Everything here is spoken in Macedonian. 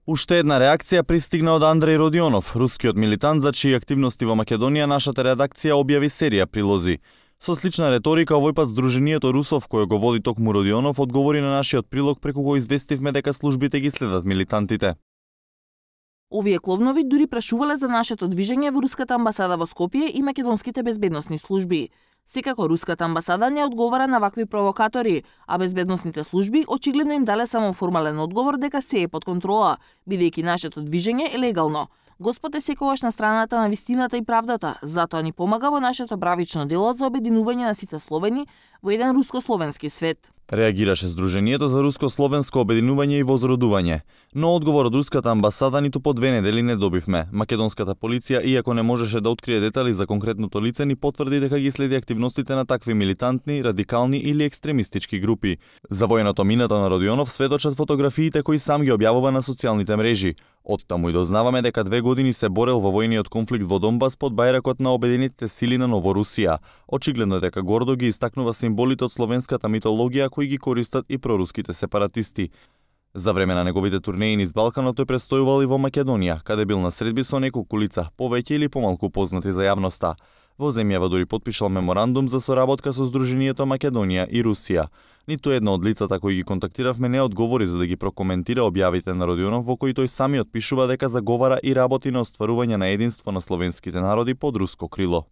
Уште една реакција пристигна од Андреј Родионов, рускиот милитант за чии активности во Македонија нашата редакција објави серија прилози. Со слична реторика, овој пат Сдруженијето Русов, кој го води токму Родионов, одговори на нашиот прилог преку кој известивме дека службите ги следат милитантите. Овие кловнови дури прашувале за нашето движење во Руската амбасада во Скопје и македонските безбедносни служби. Секако Руската амбасада не одговара на вакви провокатори, а безбедносните служби очигледно им дале само формален одговор дека се е под контрола, бидејќи нашето движење е легално. Господ е секогаш на страната на вистината и правдата, затоа ни помага во нашето бравично дело за обединување на сите словени во еден руско-словенски свет. Реагираше Сдруженијето за руско-словенско обединување и возродување, но одговор од Руската амбасада ниту по 2 недели не добивме. Македонската полиција, иако не можеше да открие детали за конкретното лице, ни потврди дека ги следи активностите на такви милитантни, радикални или екстремистички групи. За военото минато на Родионов сведочат фотографиите кои сам ги објавува на социјалните мрежи. Оттаму и дознаваме дека 2 години се борел во војниот конфликт во Донбас под бајракот на Обединетите сили на Новорусија. Очигледно е дека гордо ги истакнува символите од словенската митологија кои ги користат и проруските сепаратисти. За време на неговите турнеи низ Балканот тој престојувал и во Македонија, каде бил на средби со неколку лица, повеќе или помалку познати за јавноста. Во земјава дури потпишал меморандум за соработка со Сдруженијето Македонија и Русија. Ниту едно од лицата кои ги контактиравме не одговори за да ги прокоментира објавите на Родионов во кои тој самиот пишува дека заговара и работи на остварување на единство на словенските народи под руско крило.